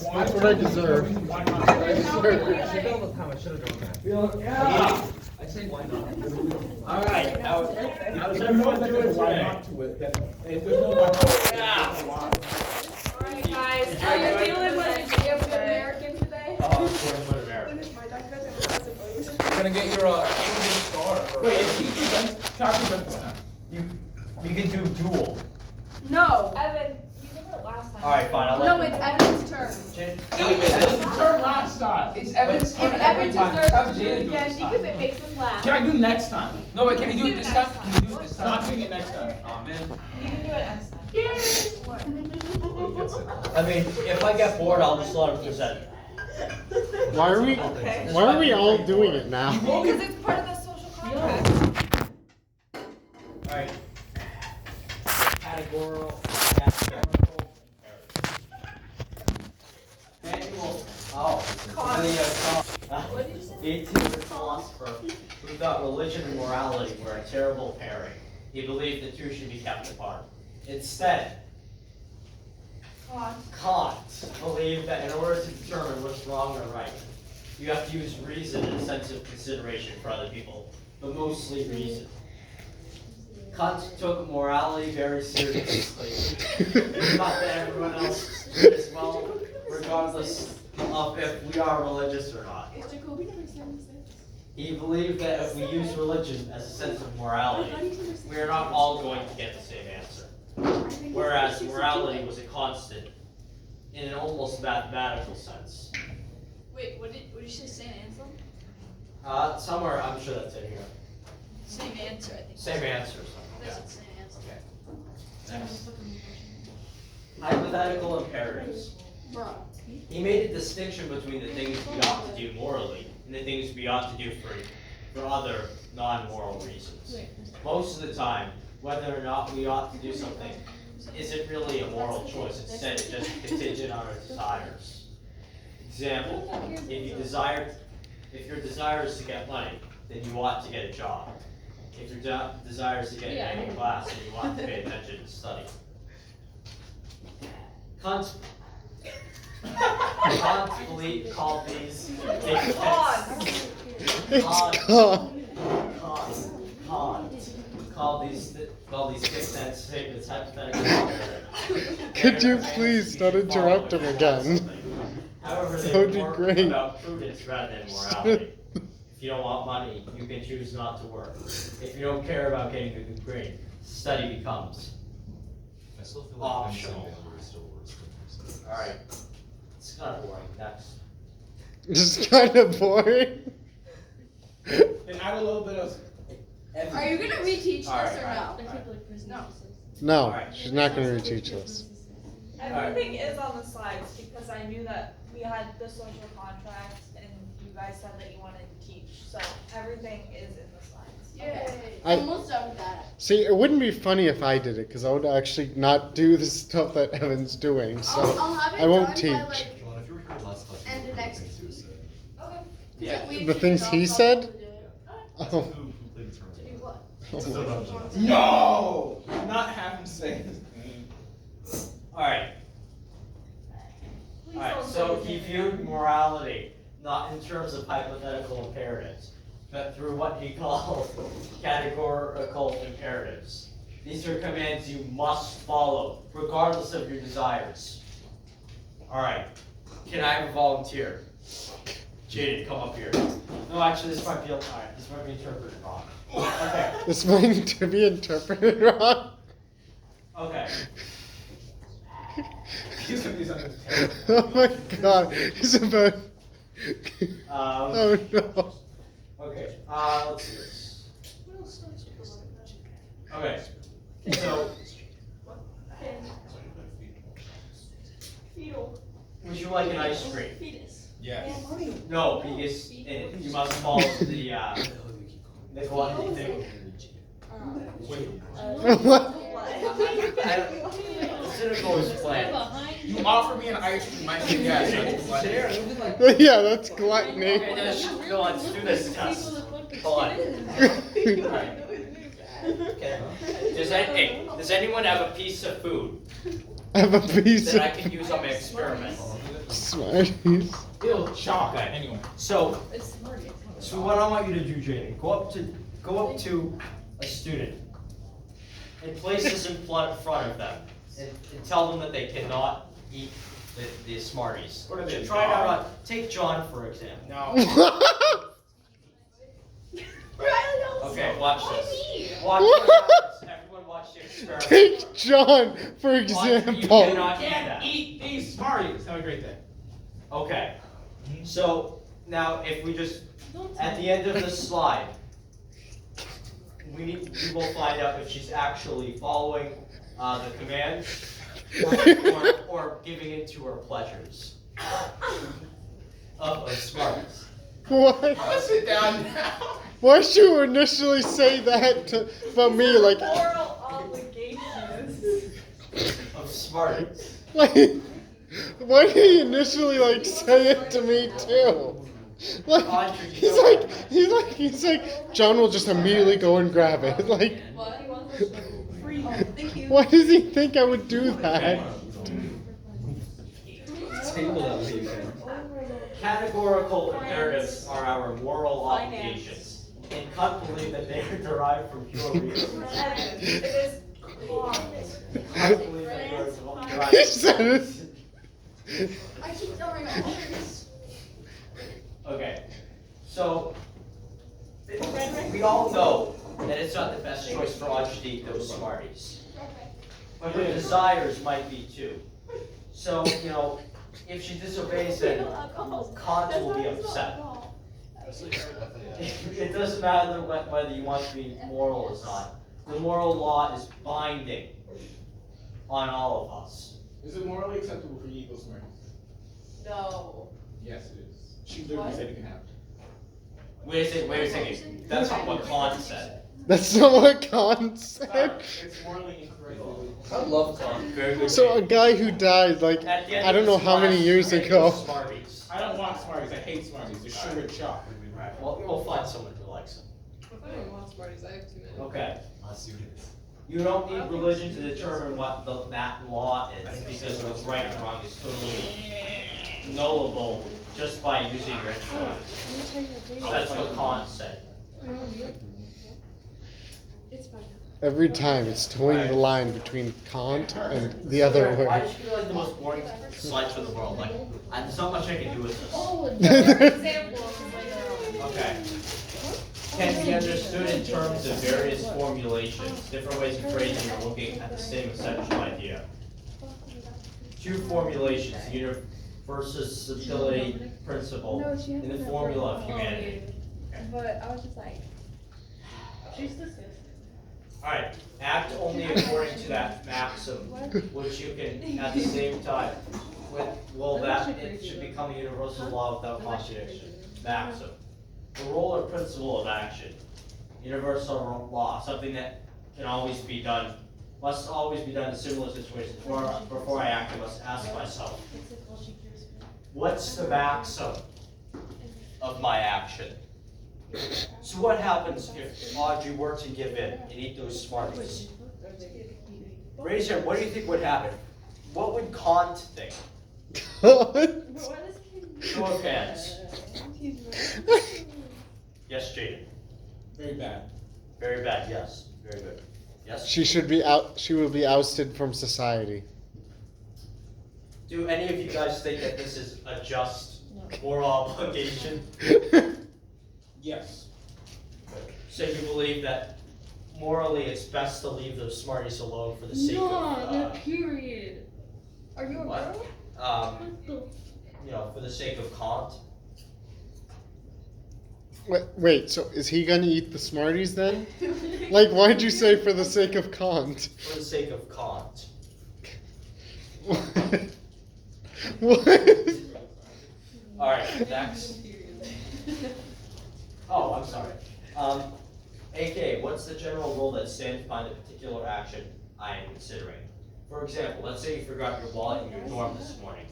That's what I deserve. Why not? I swear. I should all the time. I should have done that. Yeah. I say why not? All right. How is everyone doing today? If there's no why not. Yeah. Alright guys, are you feeling like you have good American today? Oh, what America. You're gonna get your English star. Wait, if he presents, Chuck presents now. You can do duel. No. Evan, you did it last time. All right, fine. I'll let No, it's Evan's turn. Evan's turn last time. It's Evan's If turn Evan every time. deserves Have to do Jada it do again this because time. it makes him laugh. Can I do next time? No, wait, can you do it this time? Can you do it this time? Not doing it next time. Oh, man. You can do it next time. I mean, if I get bored, I'll just let him present. Why are we all doing it now? Because it's part of the social contract. All right. Categorical. Categorical. Manual. Oh. What did you say? 18th philosopher who thought religion and morality were a terrible pairing. He believed the two should be kept apart. Instead, Kant believed that in order to determine what's wrong or right, you have to use reason and a sense of consideration for other people, but mostly reason. Kant took morality very seriously. He thought that everyone else did as well, regardless of if we are religious or not. He believed that if we use religion as a sense of morality, we are not all going to get the same answer. Whereas morality was a constant in an almost mathematical sense. Wait, what did you say, St. Anselm? Somewhere, I'm sure that's in here. Same answer, I think. Same answer. That's it, St. Anselm. Okay. Next. Hypothetical imperatives. He made a distinction between the things we ought to do morally and the things we ought to do for other non-moral reasons. Most of the time, whether or not we ought to do something isn't really a moral choice. Instead, it's just contingent on our desires. Example, if your desire is to get money, then you ought to get a job. If your desire is to get an A class, then you ought to pay attention and study. Kant called these It's called these thick statements hypothetical. Could you please not interrupt him again? However, That they would be were more great. about prudence rather than morality. If you don't want money, you can choose not to work. If you don't care about getting a good grade, study becomes I still feel optional. Still All right. It's kind of boring. Next. Just kind of boring. Then add a little bit of. Are you gonna reteach this Alright, or alright. no? No, Alright. she's not going to reteach us. Everything is on the slides because I knew that we had the social contract and you guys said that you wanted to teach, so everything is in the slides. Yay. I- Almost done with that. See, it wouldn't be funny if I did it, because I would actually not do the stuff that Evan's doing, so I'll have it I won't done teach. by, like, John, if you were here last class, And you the would next- have suicide. Okay. Yeah. We The should things drop he off said? to do it. Oh, Who played the To do tournament? what? oh Still my. not John. No! Not have him say his name. All right. Please All right. don't So say he his name. viewed morality not in terms of hypothetical imperatives, but through what he called categorical imperatives. These are commands you must follow, regardless of your desires. All right. Can I have a volunteer? Jaden, come up here. No, actually, this might be this might be interpreted wrong. Okay. This might to be interpreted wrong. Okay. He's gonna do something terrible. Oh my god, he's about. Oh no. Okay. Let's do this. Okay. So, Fetal. would you like an ice cream? Fetus. Yeah. No, because you must follow the gluttony thing. Wait. What? Cynical is planned. You offer me an ice cream, I say yes. Yeah, that's gluttony. Okay, let's do this test. Hold on. Alright. Okay. Does anyone have a piece of food I have a piece that I of. can use on my experiment? Smarties. Ew, chalk. Okay. Anyway. So, It's Smarties. so what I want you to do, Jaden, go up to a student and place this in front of them and tell them that they cannot eat the Smarties. What are they, Try it dog? out. Take John for example. No. Okay, watch this. Watch what happens. Everyone watch the experiment. Take John, for Watch, you example. cannot eat that. Can't eat these Smarties. Have a great day. Okay. So now if we just at the end of the slide, we will find out if she's actually following the commands or giving in to her pleasures of Smarties. What? I'm gonna sit down now. Why'd you initially say that about me? Like, Moral obligations. Of Smarties. like, why did he initially like say it to me too? Like, Audrey, you he's know like, what? he's like, John will just immediately go and grab it. Like, What? He wants a free. Oh, thank you. why does he think I would do that? Categorical imperatives are our moral obligations, and can't believe that they are derived from pure reason. It is clogged. Can't believe that they are derived He from said pure it. reason. I keep throwing orders. Okay, so we all know that it's not the best choice for Audrey to eat those Smarties, but her desires might be too. So, you know, if she disobeys, then Kant will be upset. It doesn't matter whether you want to be moral or not. The moral law is binding on all of us. Is it morally acceptable for you to eat those Smarties? No. Yes, it is. She literally said you can have it. Wait a second. That's not what Kant said. That's not what Kant said. It's morally incorrect. I love Kant. Very good. So a guy who died like At the end I don't of know this how many class, years we're gonna ago. do Smarties. I don't want Smarties. I hate Smarties. They're sugar chalk. Right. Well, we'll find someone who likes them. I don't want Smarties. I have too many. Okay. Last units. You don't need religion to determine what that law is, because what's right and wrong is totally knowable just by using your intellect. That's what Kant said. It's fine. Every time it's towing the line between Kant and the other I way. just feel like the most boring slides in the world. Like, there's not much I can do with this. Oh, examples later on. Okay. Can be understood in terms of various formulations, different ways of phrasing or looking at the same essential idea. Two formulations, the universality principle and the formula of humanity. But I was just like, she's disgusting. Alright, act only according to that maxim, which you can, at the same time, it should become a universal law without contradiction. Maxim. The role or principle of action. Universal law, something that can always be done, must always be done in similar situations. Before I act, I must ask myself, what's the maxim of my action? So what happens if Audrey were to give in and eat those Smarties? Raise your hand, what do you think would happen? What would Kant think? Show of hands. Yes, Jaden. Very bad. Very bad, yes. Very good. Yes? She should be out. She will be ousted from society. Do any of you guys think that this is a just moral obligation? Yes. So you believe that morally it's best to leave those Smarties alone for the sake of, period. Are you a what? girl? You know, for the sake of Kant? Wait, so is he gonna eat the Smarties then? Like, why'd you say for the sake of Kant? For the sake of Kant. What? Alright, next. Oh, I'm sorry. AK, what's the general rule that stands behind the particular action I am considering? For example, let's say you forgot your wallet in your dorm this morning.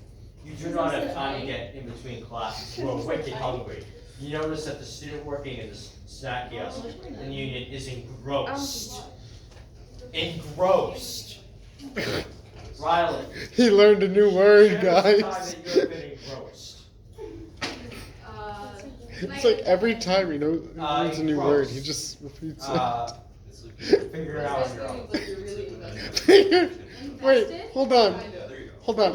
You do not have time to get in between classes. You are wicked hungry. You notice that the student working in the snack kiosk in the union is engrossed. Engrossed. Riley. He learned a new word, share the time guys. that you have been engrossed. It's like every time he knows he learns a new word, he gross. just repeats It's like, Figure it out on your own. it. Wait, hold on. yeah, there you go. Hold on.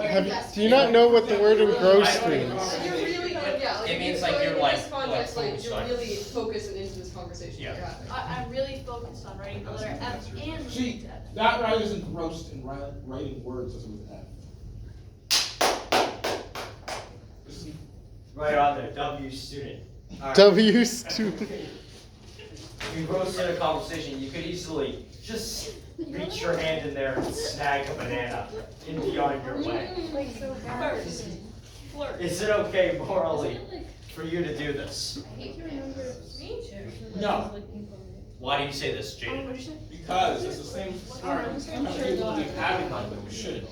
Do you not know what the word engrossed I don't even means? know. You're really, yeah, like, It means so like you're in like- this context, like like, you're focused on- really focused and into this conversation Yeah. you're having. I'm really focused on writing the letter F and See, Z. that right is engrossed in writing words as with F. This is- Right on there, W student. All right. W student. Engrossed in a conversation, you could easily just reach your hand in there and snag a banana and be on your way. First, flirt. Is it okay morally for you to do this? No, Why do you say this, Jade? because it's the same, alright, I'm not capable of having one, but we shouldn't.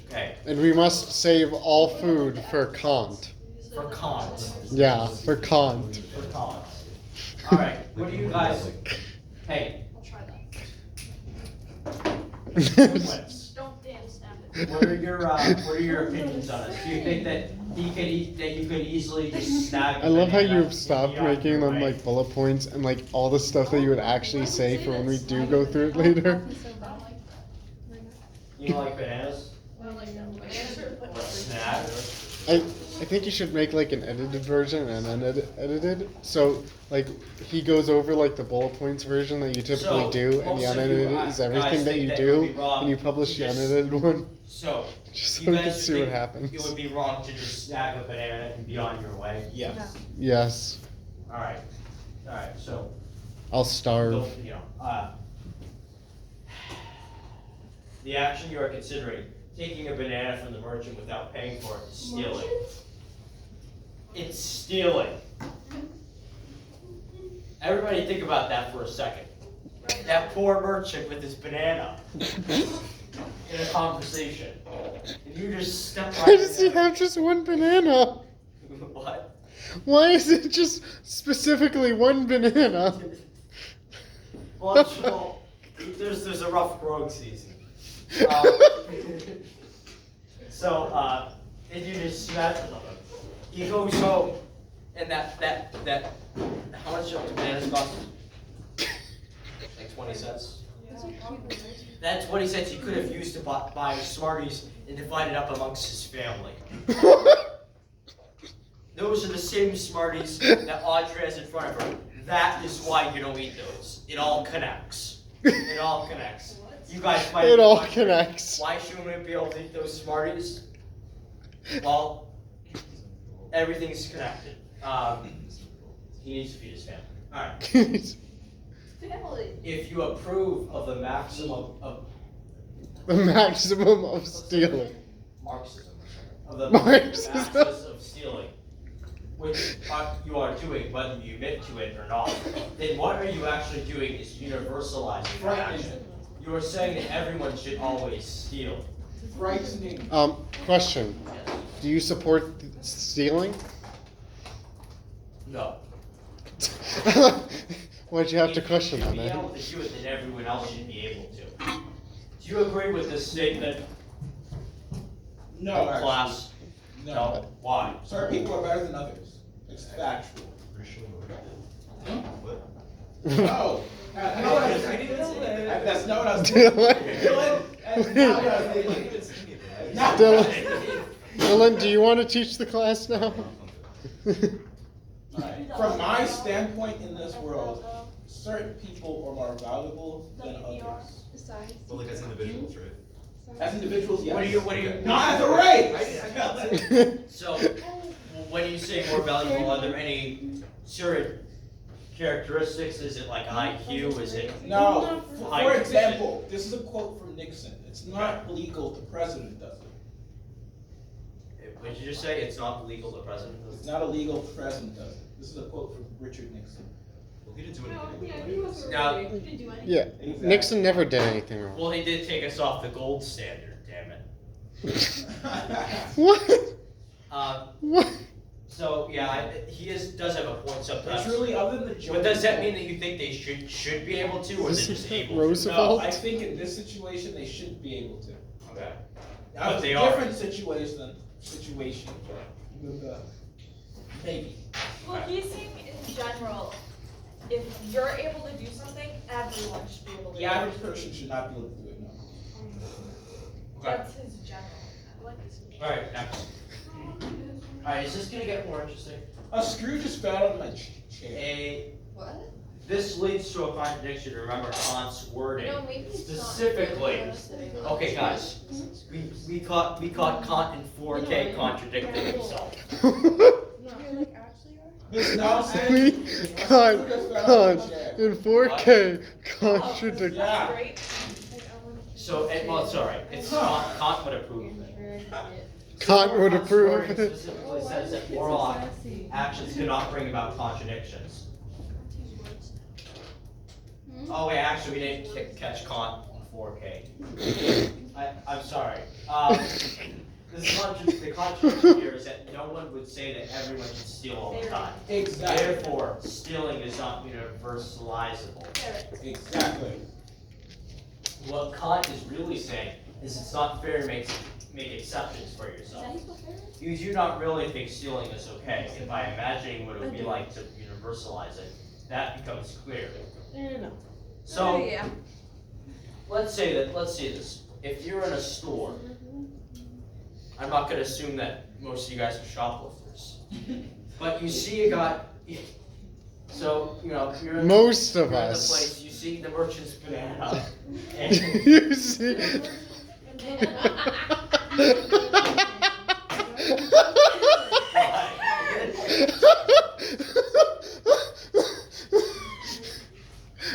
Okay, And we must save all food for Kant. for Kant. Yeah, for Kant. For Kant. All right, what do you guys? Hey, I'll try that. Wentz, Don't dance now. what are your opinions on this? Do you think that that you could easily just snag? a I love how banana you've and stopped be on making your them way? like bullet points and like all the stuff that you would actually say for when we do go through it later. You don't like bananas? What, snag? I think you should make like an edited version and unedited. So like he goes over like the bullet points version that you typically So, do, and the most of you, unedited is guys everything that think you that it would do, be wrong and you publish to the just- unedited one, So, just so you we can guys see what think happens. it would be wrong to just snag a banana and be on your way? Yes. Yes, Alright, so, I'll starve. you know, the action you are considering, taking a banana from the merchant without paying for it, is stealing. It's stealing. Everybody think about that for a second. That poor merchant with his banana in a conversation. And you just step Why right does he in there. have just one banana? What? Why is it just specifically one banana? Well, there's a rough growing season. So, and you just snatch it. He goes home, and that, how much do bananas cost? Like 20 cents? That 20 cents he could have used to buy Smarties and divide it up amongst his family. Those are the same Smarties that Audrey has in front of her. That is why you don't eat those. It all connects. It all connects. You guys might It be all wondering, connects. why shouldn't we be able to eat those Smarties? Well, everything's connected. He needs to feed his family. Alright. Family. If you approve of the maximum of The maximum of stealing. Marxism, of the Marxism. maxis of stealing, which you are doing, whether you admit to it or not, then what are you actually doing is universalizing the action. You are saying that everyone should always steal. Frightening. Question. Do you support stealing? No. Why'd you have to If question you that, should be able man? to do it, then everyone else should be able to. Do you agree with this statement, No, class? actually, no. Why? Certain people are better than others. It's factual. What? No. That's not what I was That's not what I was doing. Dylan? That's not what I was doing. Dylan, Dylan, do you want to teach the class now? Alright, from my standpoint in this world, certain people are more valuable than others. Well, like as individuals, right? As individuals, yes. What do you? Not as a race! So, when you say more valuable, are there any certain characteristics? Is it like IQ? Is it? No, Height, for is it- example, this is a quote from Nixon. It's not legal, the president does it. What did you just say? It's not legal. The president does It's not illegal, the president does it. This is a quote from Richard Nixon. Well, he didn't do No, anything. yeah, he wasn't Now- really, he didn't do anything. Yeah, Exactly. Nixon never did anything wrong. Well, he did take us off the gold standard. Damn it. What? What? So yeah, he does have a point sometimes. It's really other than the joke. But does that mean that you think they should be able to, or Is they're this just able Roosevelt? No, I think in this situation they should be able to. to? Okay. Now, But it's they a are. different situation with the baby. Well, he's saying in general, if you're able to do something, everyone should be able to do The it. average person should not be able to do it, no. Okay. That's his general. I like his. Alright, next. Alright, is this gonna get more interesting? A screw just fell out of my chair. What? This leads to a contradiction. Remember Kant's wording. No, maybe it's not. Specifically. Okay, guys. We caught Kant in 4K contradicting himself. This nonsense. We Kant in 4K contradict. Yeah. Great. So, well, it's alright. It's Kant would approve of it. Kant would Kant's approve wording of it. specifically says that moral actions cannot bring about contradictions. Oh wait, actually, we didn't catch Kant in 4K. I'm sorry. The contradiction here is that no one would say that everyone should steal all the time. Exactly. Therefore, stealing is not universalizable. Exactly. What Kant is really saying is it's not fair to make exceptions for yourself. You do not really think stealing is okay, and by imagining what it would be like to universalize it, that becomes clear. So, let's say this. If you're in a store, I'm not gonna assume that most of you guys are shoplifters, but you see a guy. So you're in, Most of you're in the us. place. You see the merchant's banana, and You see.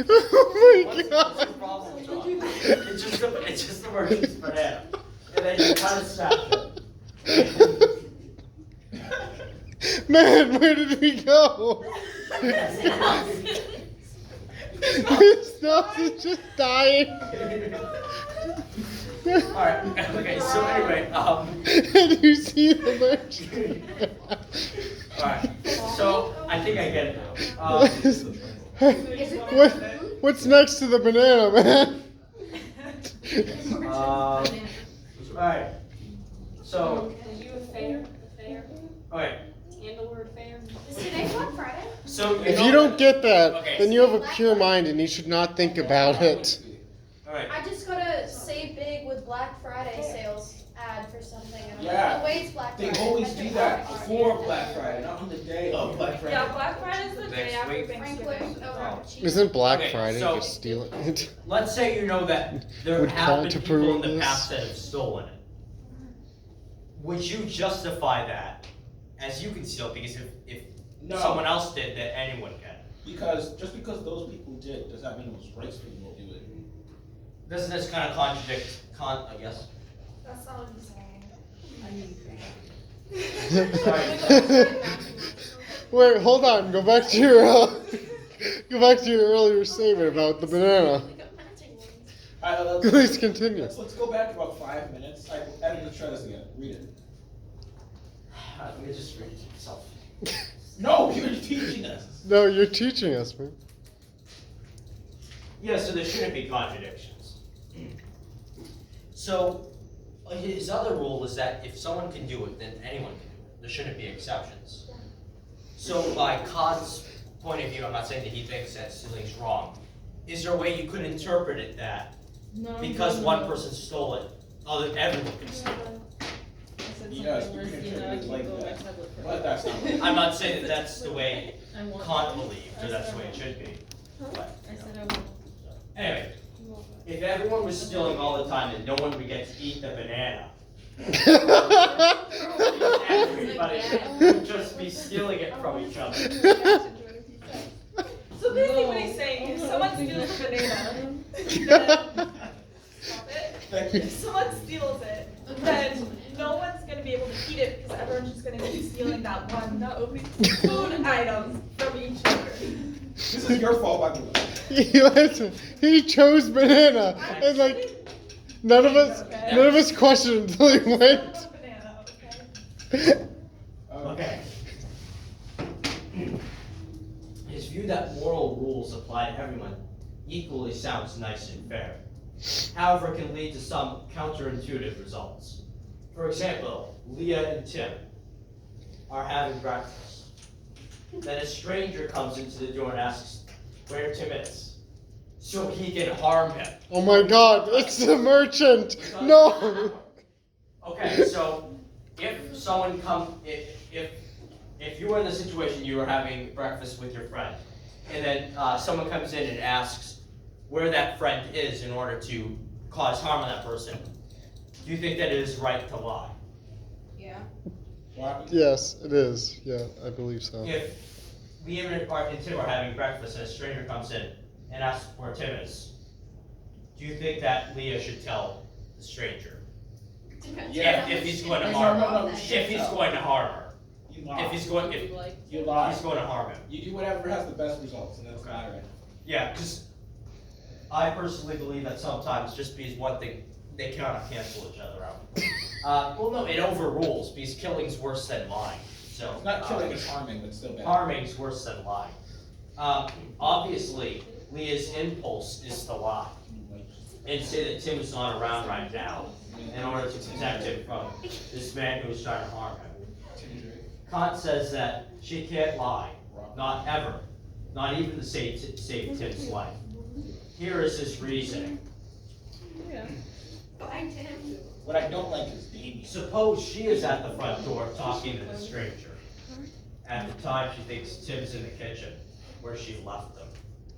Oh my what's god. the problem, John? It's just the merchant's banana, and then you kind of snatch it. Man, where did we go? His nose is just dying. Alright, okay, so anyway, And you see the merchant. alright, so I think I get it now. What's next to the banana, man? Alright, so, Did you a fair? The fair? okay, And the word fair? Is today Black Friday? so If know you don't get that, Okay. then you have a pure mind and you should not think about it. Alright, I just got a Save Big with Black Friday sales ad for something. And I'm Yeah. like, oh wait, it's Black They Friday. always I do think that Black before Friday. Black Friday, not on the day of Black Friday. Yeah, Black Friday is the day Next after week. Thanksgiving. Franklin, oh, cheese. Isn't Black Okay, Friday so- just stealing it? let's say you know that there Would have Kant been approve people in of the this? past that have stolen it. Would you justify that as you can steal because if No. someone else did, that anyone can? Just because those people did, does that mean it was right for people to do it? Doesn't this kind of contradict Kant, I guess? That's not what he's saying. Wait, hold on. Go back to your earlier statement about the banana. Alright, Please continue. let's go back about 5 minutes. Let's try this again. Read it. Let me just read it to myself. No, you're teaching us. No, you're teaching us, man. Yeah, so there shouldn't be contradictions. So, his other rule is that if someone can do it, then anyone can do it. There shouldn't be exceptions. So, by Kant's point of view, I'm not saying that he thinks that stealing's wrong. Is there a way you could interpret it that because one person stole it, everyone can steal it? Yes, you can interpret it like that. But that's not what I'm not saying that that's the way Kant believed, or that's the way it should be. But, I said I would. anyway, if everyone was stealing all the time, then no one would get to eat the banana. Everybody would just be stealing it from each other. So basically what he's saying, if someone steals a banana, then, stop it. Thank you. If someone steals it, then no one's gonna be able to eat it because everyone's just gonna be stealing that one food item from each other. This is your fault, by the way. Listen, he chose banana, and like none of us questioned until he Steal went. a banana, okay? Okay. His view that moral rules apply to everyone equally sounds nice and fair. however, can lead to some counterintuitive results. For example, Leah and Tim are having breakfast. Then a stranger comes into the door and asks where Tim is, so he can harm him. Oh my god, it's the merchant! No! Okay, so if someone if you were in the situation you were having breakfast with your friend, and then someone comes in and asks where that friend is in order to cause harm to that person, do you think that it is right to lie? Yeah. Why? Yes, it is. Yeah, I believe so. If Liam and Tim are having breakfast and a stranger comes in and asks where Tim is, do you think that Leah should tell the stranger? Yeah. If he's going to No, harm no, her. no, If shit, he's no. going to harm her. You lie. If he's going to You lie. harm him. You do whatever has the best results, and that's mattering. Yeah, because I personally believe that sometimes just because one thing, they cannot cancel each other out. Well, no, it overrules because killing's worse than lying. So It's not killing, it's harming, but still bad. harming's worse than lying. Obviously, Leah's impulse is to lie and say that Tim is not around right now in order to protect him from this man who is trying to harm him. Kant says that she can't lie, not ever, not even to save Tim's life. Here is his reasoning. What I don't like is Damien. Suppose she is at the front door talking to the stranger. At the time, she thinks Tim's in the kitchen, where she left them.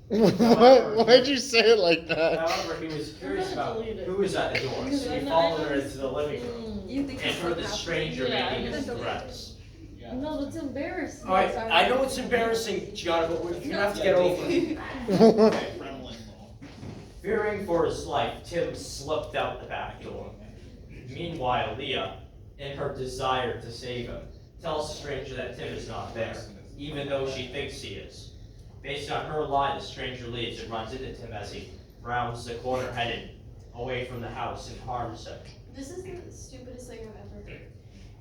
Why'd you say it like that? However, he was curious about who was at the door, so he followed her into the living room and heard the stranger making his threats. Yeah. No, that's embarrassing. Alright, I know it's embarrassing, Gianna, but you're gonna have to get over it. Gremlin law. Fearing for his life, Tim slipped out the back door. Meanwhile, Leah, in her desire to save him, tells the stranger that Tim is not there, even though she thinks he is. Based on her lie, the stranger leaves and runs into Tim as he rounds the corner headed away from the house and harms him. This is the stupidest thing I've ever heard.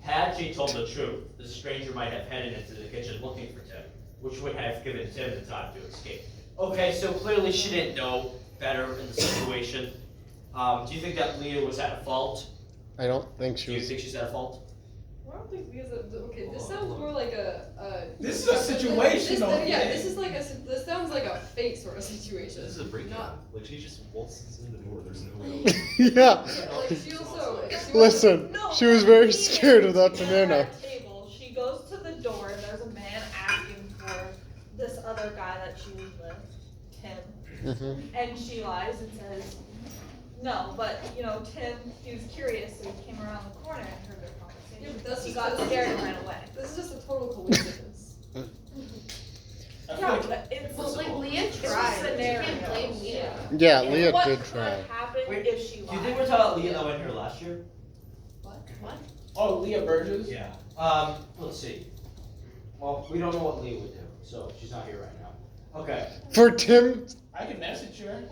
Had she told the truth, the stranger might have headed into the kitchen looking for Tim, which would have given Tim the time to escape. Okay, so clearly she didn't know better in the situation. Do you think that Leah was at fault? I don't think Do she you was. think she's at fault? I don't think because of, okay, this sounds more like a. This is a situation, though. Yeah, this is like this sounds like a fake sort of This situation. is a break-in. Not- Like, she just waltzes in the door, there's no way. Yeah. Like she also. Listen, No, she was very he scared of is that at banana. that table. She goes to the door and there's a man asking for this other guy that she was with, Tim. Mhm. And she lies and says, no, but Tim, he was curious, so he came around the corner and heard their conversation. Yeah, but that's he just- got that's- scared and ran away. This is just a total coincidence. I feel Yeah, like but it's Well, like Leah it's a tried. You scenario. can't blame Leah. Yeah, And Leah what did could try. happen Wait, if she lied? Do you think we're talking about Leah that went here last year? What? Oh, Leah Burgess? Yeah. Let's see. Well, we don't know what Leah would do, so she's not here right now. Okay. For Tim, I can message her.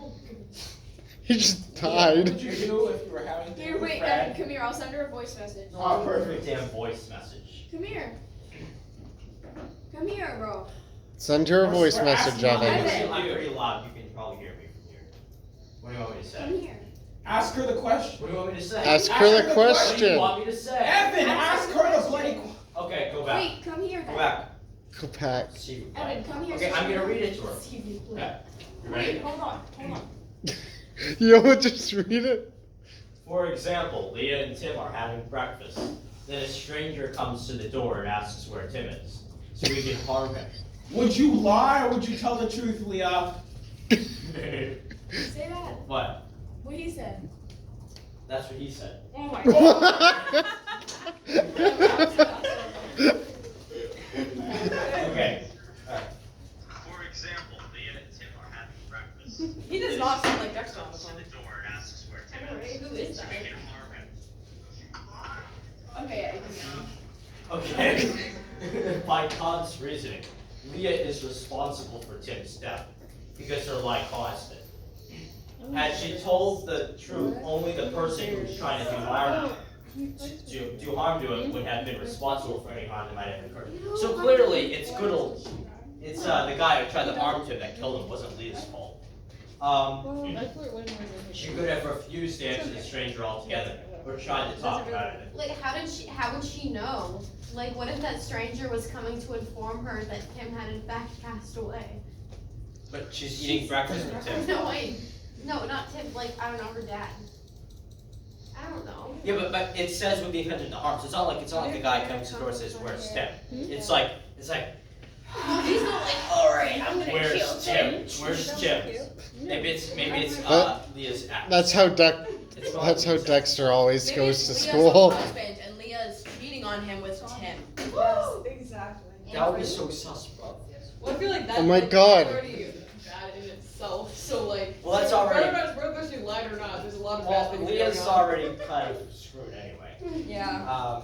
he just What died. would you do if you were having Here, dinner with wait, Fred? come here. I'll send her a voice message. Oh, perfect damn voice message. Come here. Come here, bro. Send her a voice We're message, asking Evan. Evan. I'm pretty loud, you can probably hear me from here. What do you want me to Come say? here. Ask her the question. What do you want me to say? Ask Ask her her the the What do you question. want me to say? Evan, ask her the bloody question. Okay, go back. Wait, come here Go then. back. Go back. See you. Evan, come here. Okay, I'm gonna read it to her. See you play. Okay. You Wait, ready? hold on. You would just read it? For example, Leah and Tim are having breakfast. Then a stranger comes to the door and asks where Tim is, so we can harm him. Would you lie or would you tell the truth, Leah? Say that. What? What he said. That's what he said. Oh my god. Okay. For example, Leah and Tim are having breakfast. He does not sound like Dexter on the To phone. the door and asks where Tim Alright, is. who is So that? we can harm him. Okay, Okay. By Kant's reasoning, Leah is responsible for Tim's death because her lie caused it. Had she told the truth, only the person who was trying to do harm to him would have been responsible for any harm that might have occurred. So clearly, it's the guy who tried to harm Tim that killed him wasn't Leah's fault. she could have refused to answer the stranger altogether, or tried to talk about it. Like, how would she know? Like, what if that stranger was coming to inform her that Tim had in fact passed away? But she's eating breakfast with Tim. No, wait. No, not Tim, like, I don't know, her dad. I don't know. Yeah, but it says with the intent to harm, so it's not like the guy comes to the door and says, "Where's Tim?" It's like, He's not like, alright, I'm gonna kill "Where's Tim. Tim? Where's Tim?" Maybe it's Leah's ex. That's how It's not That's how Leah's ex. Dexter always Maybe goes to Leah's school. her husband and Leah's cheating on him with Tim. Yes, exactly. That would be so sus, bro. Well, I feel like that. Oh my like, God. that's already bad in itself. So like. Well, that's already- Whether she lied or not, there's a lot of bad Well, things Leah's going on. already kind of screwed anyway. Yeah.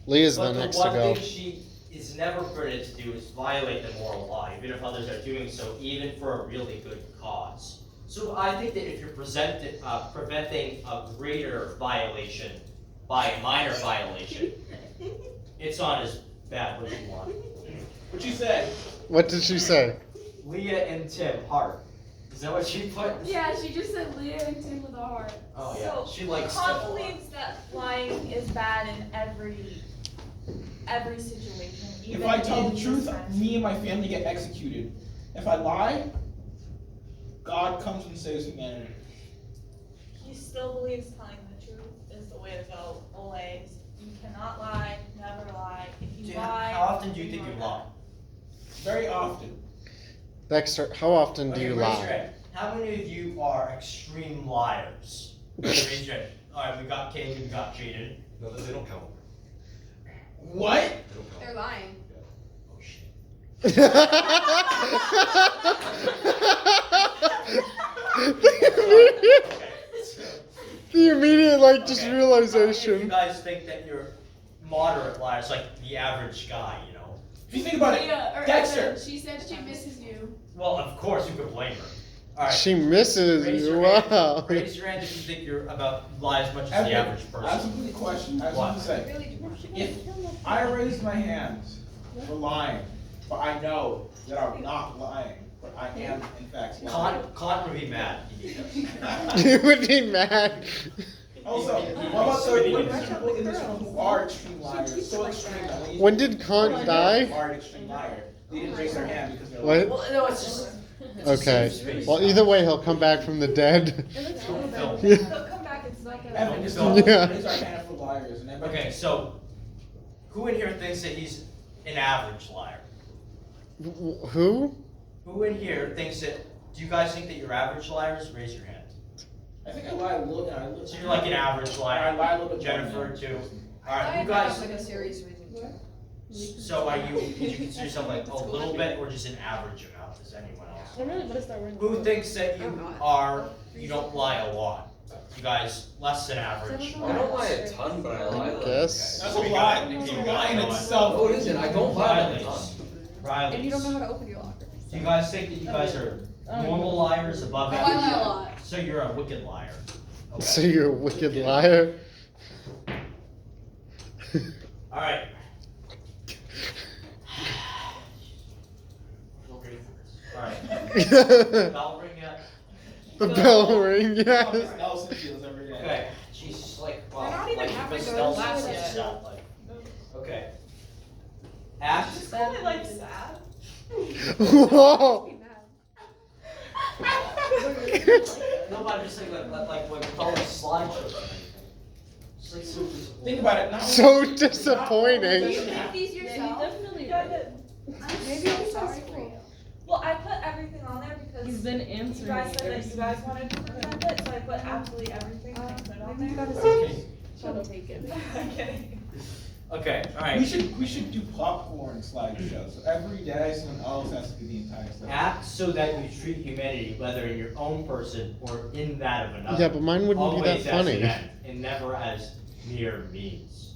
Leah's But the the next to one go. thing she is never permitted to do is violate the moral law, even if others are doing so, even for a really good cause. So I think that if you're preventing a greater violation by a minor violation, it's not as bad what you want. What you said? What did she say? Leah and Tim, heart. Is that what she put? Yeah, she just said Leah and Tim with a heart. Oh yeah, So, she likes Khan Tim a lot. believes that lying is bad in every situation. If Even I tell in the truth, this sense. me and my family get executed. If I lie, God comes and saves humanity. He still believes telling the truth is the way to go. Always. You cannot lie. Never lie. If you lie. How often do you think you lie? Very often. Dexter, how often do Okay, you raise your lie? hand. How many of you are extreme liars? Raise your hand. Alright, we got Katie, we got Jaden. No, they don't count. What? They don't count. They're lying. Oh shit. The immediate, like, just Okay. How many of you realization. guys think that you're moderate liars, like the average guy, you know? If you think about it, Leah, or Dexter. Evan, she said she misses you. Well, of course you could blame her. Alright. She misses Raise you. your hand. Wow. Raise your hand if you think you're about lie as much as the Evan, average I have person. a quick question. I just What? want to say, if I raise my hand for lying, but I know that I'm not lying, but I am in fact lying. Con would be mad. You would be mad. Also, what about the what about people in this room who are extreme liars? So extreme that when you When did Kant die? are an extreme liar, they didn't raise their hand because they're What? Well, no, it's just. it's a Okay. safe space. Well, either way, he'll come back from the dead. Phil. Yeah. They'll come back. It's not gonna. Evan, just No. don't Yeah. raise our hand for liars and everybody. Okay, so who in here thinks that he's an average liar? Who? Who in here thinks that? Do you guys think that you're average liars? Raise your hand. I think I lie a little. I So you're like an average liar. I lie a little bit. more Jennifer than too. I All right, you have guys. like a serious reason. So are you? Would you consider yourself like a little bit, or just an average amount? As anyone else? Who thinks that you are? You don't lie a lot. You guys less than average. I don't lie a ton, but I lie a lot. Guess. That's a lie. It's a lie in itself. No, it isn't. I don't lie a Riley's. ton. Riley's. And you don't know how to open your locker. Do you guys think that you guys are normal liars, above Oh, I lie a average? lot. So you're a wicked liar. Okay. So you're a wicked liar. All right. All right. The Bell ring yet? bell ring, How yes. Miss Nelson feels every day. Okay. Jesus, like, wow. They're not even like halfway Miss done Nelson class said yet. stuff, like. Okay. Act. Just call me like sad. Whoa. No, but I'm just saying like with all the slideshows and everything. Just like so disappointing. Think about it. Not So only- disappointing. Do you make these yourself? Yeah, I did. I'm so sorry for you. Well, I put everything on there because You've been you answering. guys said that you guys wanted to present it, so I put absolutely everything I put on there. Okay. Shall take it. I'm kidding. Okay, We alright. should do popcorn slideshows. So every day someone else has to do the entire slide. Act so that you treat humanity, whether in your own person or in that of another. Yeah, but mine wouldn't be that always as funny. an end, and never as mere means.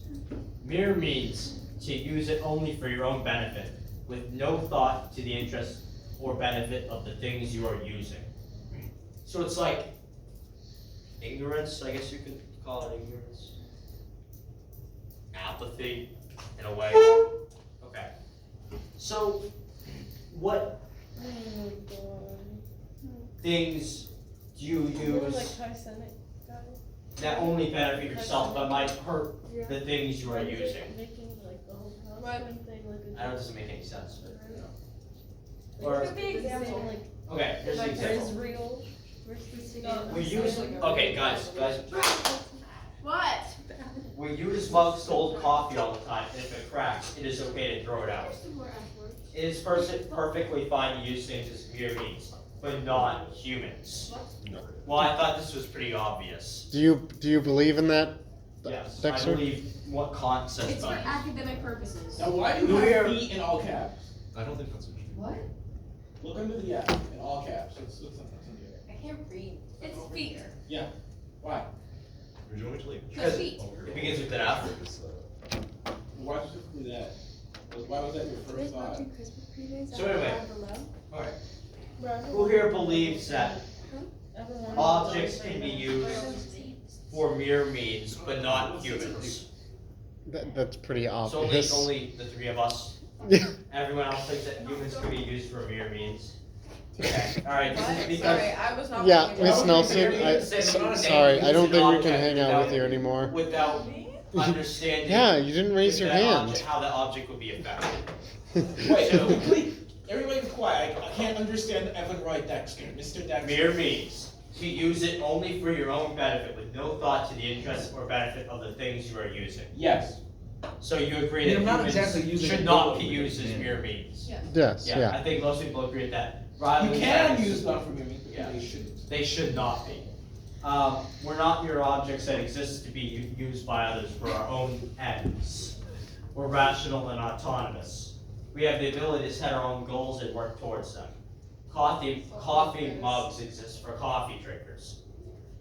Mere means to use it only for your own benefit, with no thought to the interest or benefit of the things you are using. So it's like ignorance, I guess you could call it ignorance. Apathy, in a way. Okay. So, what things you use that only benefit yourself but might hurt the things you are using. I know it doesn't make any sense, but. Or, Give the example. okay, here's the example. Real versus We use, okay, guys, What? we use mugs to hold coffee all the time, and if it cracks, it is okay to throw it out. It is perfectly fine to use things as mere means, but not humans. Well, I thought this was pretty obvious. Do you believe in that, Yes, Dexter? I believe what Kant says It's for about it. academic purposes. Now, why do you have feet in all caps? I don't think that's what you What? Look under the F in all caps. What's under there? I can't read. It's feet. Why? Or do you want me to leave? Because feet. It begins with an F. Why specifically that? Why was that your first thought? So anyway, alright. Who here believes that objects can be used for mere means, but not humans? That's pretty So obvious. only the three of us. Yeah. Everyone else thinks that humans can be used for mere means. Okay, alright, this is What? because. Sorry, I was not. Yeah, looking Miss at Nelson, that. sorry, I don't think we can hang out with you anymore. Without understanding. Yeah, you didn't raise your that hand. object- how that object would be affected. Wait, So- please, everybody be quiet. I can't understand Evan Wright Dexter. Mr. Dexter. Mere means. To use it only for your own benefit with no thought to the interest or benefit of the things you are using. Yes. So you agree Yeah, that I'm not humans exactly using should it not for be what used we as can. mere means. Yes, Yeah, yeah. I think most people agree with that. You Riley can says use them for your means, Yeah. but they shouldn't. they should not be. We're not mere objects that exist to be used by others for our own ends. We're rational and autonomous. We have the ability to set our own goals and work towards them. Coffee mugs exist for coffee drinkers.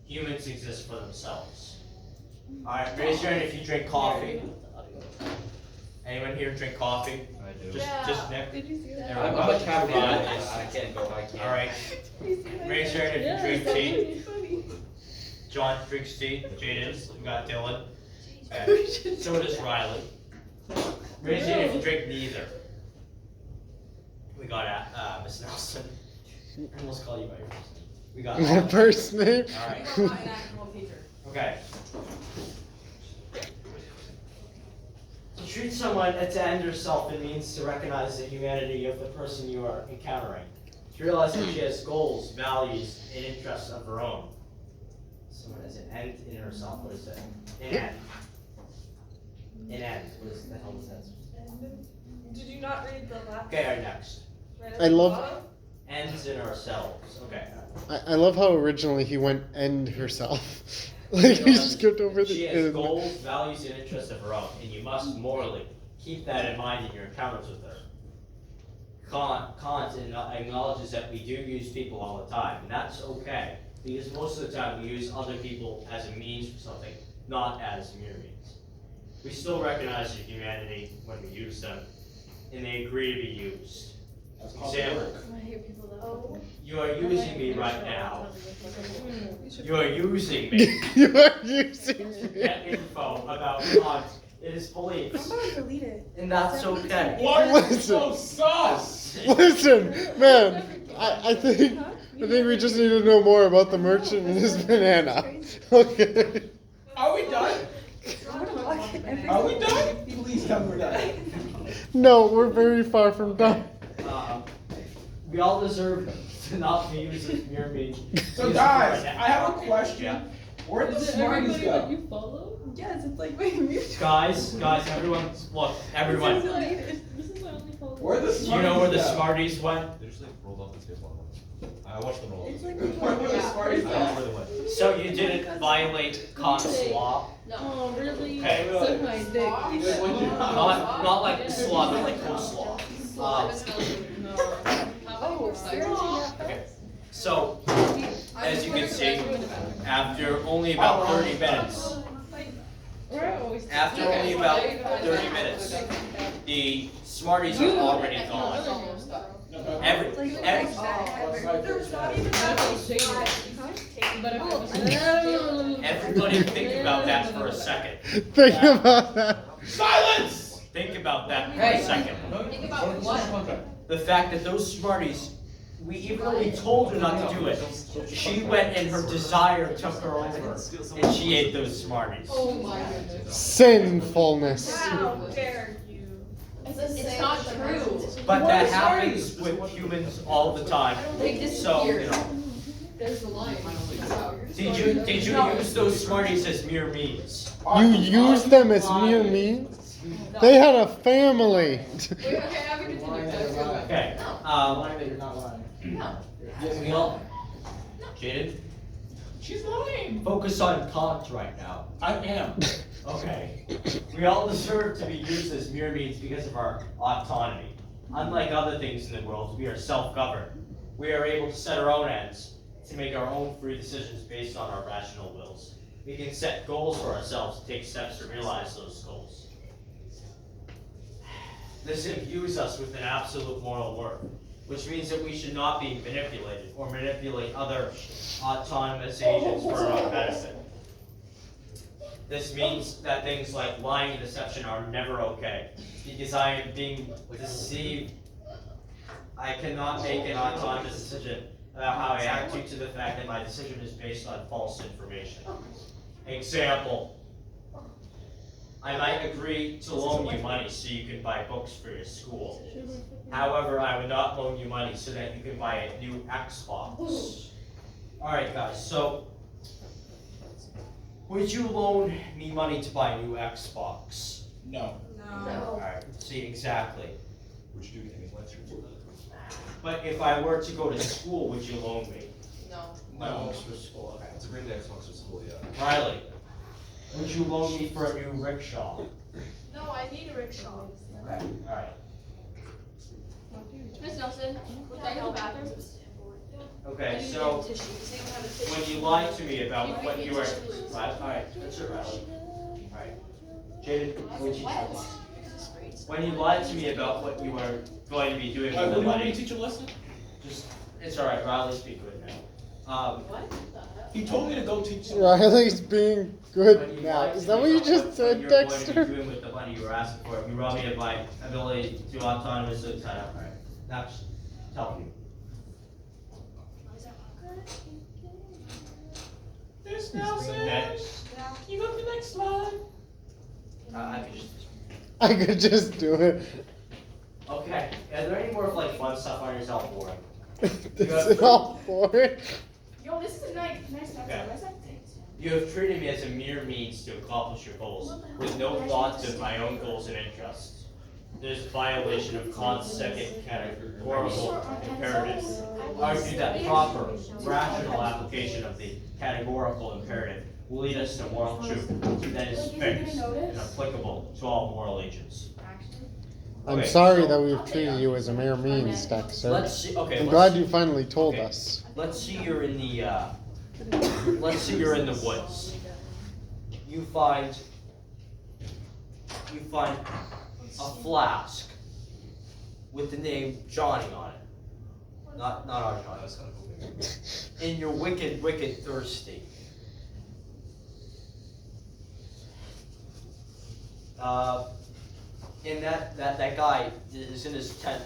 Humans exist for themselves. Alright, raise your hand if you drink coffee. Anyone here drink coffee? I do. Just Nick? Did you see that? Everyone I'm a else? caffeine Right. addict. I can't go, I can't. Alright, raise your hand if you drink tea. Funny. John drinks tea, Jaden, we got Dylan. Okay. So does Riley. Raise your hand if you drink neither. We got Miss Nelson. I almost call you by your first name. We got My first name? Alright. You are not an actual teacher. Okay. To treat someone and to end yourself, it means to recognize the humanity of the person you are encountering. To realize that she has goals, values, and interests of her own. Someone has an end in herself. What is that? An end. An end. What is the hell is that? Did you not read the last? Okay, alright, next. Right at I the love- bottom? Ends in ourselves. Okay. I love how originally he went end herself. Like he skipped over She the has end. goals, values, and interests of her own, and you must morally keep that in mind in your encounters with her. Kant acknowledges that we do use people all the time, and that's okay, because most of the time we use other people as a means for something, not as mere means. We still recognize their humanity when we use them, and they agree to be used. That's called Example. work. I hear people that. Oh. You are using me right now. You are using me. You are using me. Get info about Kant, his beliefs, delete it. and that's okay. Why are you Listen. so sus? Listen, man, I think we just need to know more about the merchant and his banana. Okay. Are we done? Are we done? Please tell me we're done. No, we're very far from done. We all deserve to not be used as mere means. So guys, I have a question. Where did the Is it Smarties everybody that go? you follow? Yes, it's like wait, mute. Guys, everyone, look, everyone. This is my only follow. Where the Do you know where the Smarties go? Smarties went? They just like rolled off the table. I watched them roll. It's like Where were the Smarties I don't know go? where they went. So you didn't violate Kant's law? Oh, really? Hey, Suck my dick. Not like slaw, but like coleslaw. Okay. So, as you can see, after only about 30 minutes, We're always. after only about 30 minutes, the Smarties are already gone. Every, There's not even everybody think about that for a second. Think about that. Silence! Think about that for a second. Think about what? The fact that those Smarties even though we told her not to do it, she went and her desire took her over, and she ate those Smarties. Oh my goodness. Sinfulness. How dare you? It's not true. But that happens with humans all the time. They So, you disappeared. know, There's the line. Wow, you're did sorry. you use those Smarties as mere memes? You used them as mere means? They had a family. Wait, okay, have a continue. Let's go back. Okay, Lying that you're not lying. we all, Jaden, She's lying. focus on Kant right now. I am. Okay. We all deserve to be used as mere means because of our autonomy. Unlike other things in the world, we are self-governed. We are able to set our own ends, to make our own free decisions based on our rational wills. We can set goals for ourselves and take steps to realize those goals. This imbues us with an absolute moral worth, which means that we should not be manipulated or manipulate other autonomous agents for our own benefit. This means that things like lying and deception are never okay, because I am being deceived. I cannot make an autonomous decision about how I act due to the fact that my decision is based on false information. Example, I might agree to loan you money so you can buy books for your school. However, I would not loan you money so that you can buy a new Xbox. Alright guys, so would you loan me money to buy a new Xbox? No. Alright, see exactly. Would you do any lectures? But if I were to go to school, would you loan me No. my No. books for school? Okay. It's a great Xbox at school, yeah. Riley, would you loan me for a new rickshaw? No, I need a rickshaw. Okay, alright. Miss Nelson, can I go to the bathroom? Okay, so when you lied to me about what you were, alright, that's it, Riley. Alright. Jaden, would you? When you lied to me about what you were going to be doing with Would the you want me money, to teach a lesson? just, it's alright, Riley, speak good now. What? He told me to go teach. Riley's being When good you now. lied Is to that me what you about just what said, you're going to be Dexter? doing with the money you were asking for, you robbed me of my ability to autonomously sign up, alright, now, just tell me. Miss Nelson. Next. You go to the next slide. I could just, I could just do it. okay, are there any more like fun stuff on your cell board? This is all for it. Yo, this is a nice Okay. You have treated me as a mere means to accomplish your goals, with no thought to my own goals and interests. There's a violation of Kant's second categorical imperative. Argue that proper, rational application of the categorical imperative will lead us to moral truth that is fixed and applicable to all moral agents. I'm Okay, sorry so that we've treated you as a mere means, Dexter. Let's see, okay, I'm let's- glad you finally told okay. us. Let's see you're in the, let's say you're in the woods. You find a flask with the name Johnny on it. Not our Johnny. That's kind of cool. And you're wicked, wicked thirsty. And that guy is in his tent,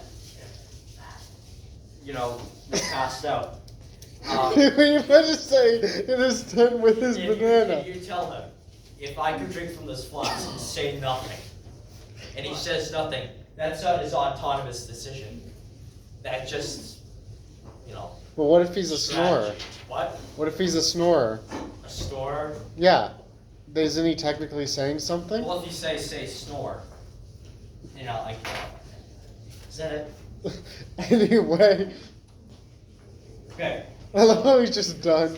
you know, passed out. Were you about to say in his tent with his If banana? you tell him, if I could drink from this flask and say nothing, and he says nothing, that's not his autonomous decision. That just, you know. But what if he's a snorer? strategy. What? What if he's a snorer? A snorer? Yeah. Isn't he technically saying something? Well, if you say snore, you know, like, is that it? Anyway, Okay. I love how he's just done.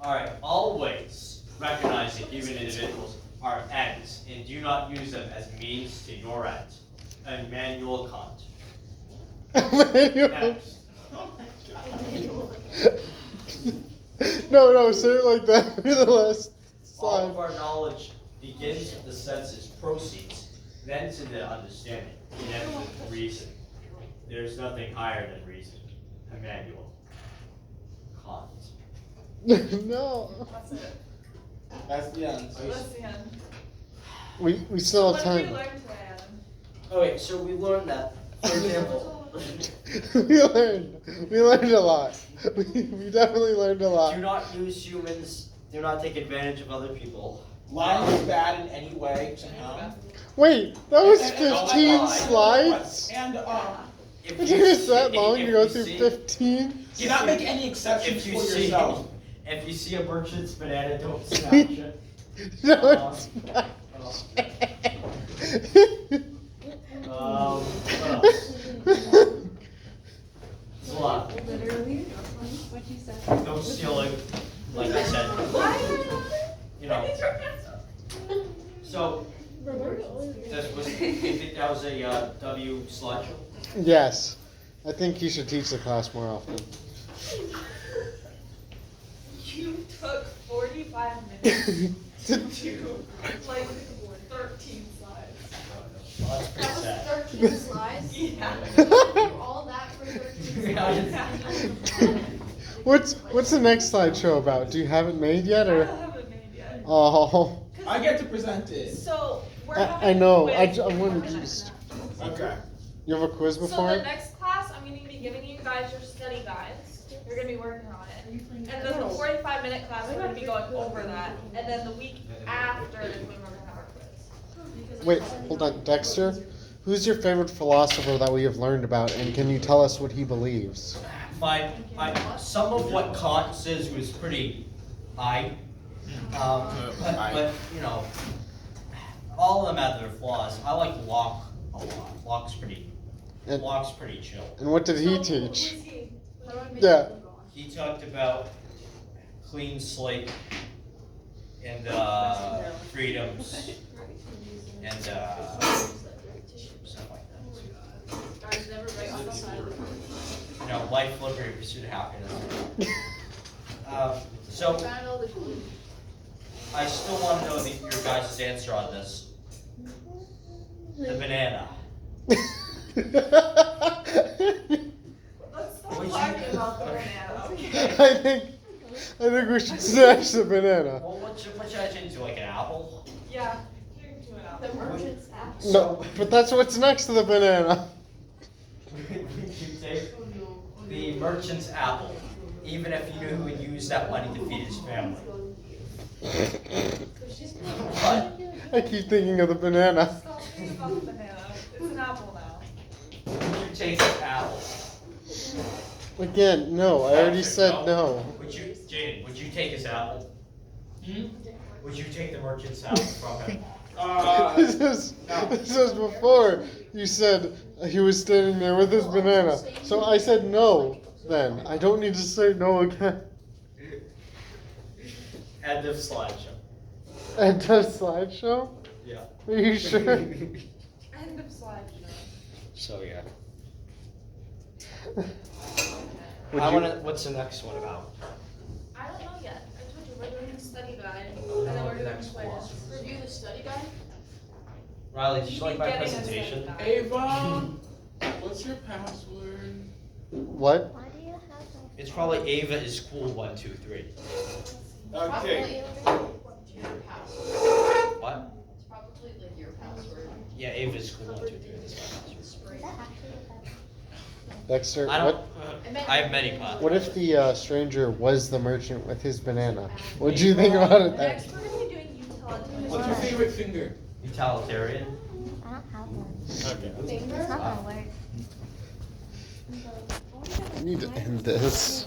Alright, always recognize that human individuals are ends and do not use them as means to your end. Immanuel Kant. Next. No, say it like that for the last All slide. of our knowledge begins with the senses, proceeds, then to the understanding, and ends with reason. There's nothing higher than reason. Immanuel Kant. No. That's it. That's the end. That's the end. We still have What did we time. learn today, Adam? Okay, so we learned that, for example, We learned a lot. We definitely learned a lot. Do not use humans. Do not take advantage of other people. Lying is bad in any way somehow. Wait, that was And- 15 and- slides? And If It you took us see- that long if to go you through see- 15? do not make any exceptions If you for see, yourself. if you see a merchant's banana, don't snatch it. No, it's not. What else? It's a lot. Literally, what you said. No stealing, like I said. You know. So, this was, you think that was a W sludge? Yes. I think you should teach the class more often. You took 45 minutes to like 13 slides. Well, that's pretty That was sad. 13 slides. Yeah. All that for 13 slides. What's the next slideshow about? Do you have it made yet, I or? haven't made yet. Oh, I get to present it. So we're I having know. a I quiz wanted for the you next to. Okay. You have a quiz So before the it? next class, I'm going to be giving you guys your study guides. You're going to be working on it. And then the 45-minute class, we're going to be going over that. And then the week after is when we're going to have our quiz. Wait, hold on, Dexter. Who's your favorite philosopher that we have learned about, and can you tell us what he believes? Some of what Kant says was pretty high. But, you know, all of them have their flaws. I like Locke a lot. Locke's pretty chill. And what did he So, teach? who's he? Yeah. He talked about clean slate and freedoms and stuff like that. Guys, never write on the side of the phone. You know, life, liberty, pursuit of happiness. So Find all the clues. I still want to know your guys' answer on this. The banana. Let's stop Would you- talking about the banana, okay? I think we should snatch the banana. Well, what should I change to, like an apple? Yeah, you're doing it. The merchant's app. No, but that's what's next to the banana. You take the merchant's apple, even if you knew he would use that money to feed his family. What? I keep thinking of the banana. Stop thinking about the banana. It's an apple now. Would you take the apple? Again, no, I already said no. Would you, Jaden, would you take his apple? Hmm? Would you take the merchant's apple from him? This is before you said he was standing there with his banana. So I said no then. I don't need to say no again. End of slideshow. And the slideshow? Yeah. Are you sure? End of slideshow. So yeah. Would I you- wanna. What's the next one about? I don't know yet. I told you we're doing a study guide, and then we're doing Next quiz. class. Review the study guide. Riley, did you like my Getting a study presentation? guide. Ava, what's your password? What? It's probably Ava is cool 1, 2, 3. Okay. Probably your password. What? It's probably like your password. Yeah, Ava is cool 1, 2, 3. That's my password. Dexter, I don't. what, I have many pots. what if the stranger was the merchant with his banana? What'd you think about it then? Next, we're gonna be doing utilitarian. What's your favorite finger? Utilitarian. I don't have one. Okay. It's not gonna work. I need to end this.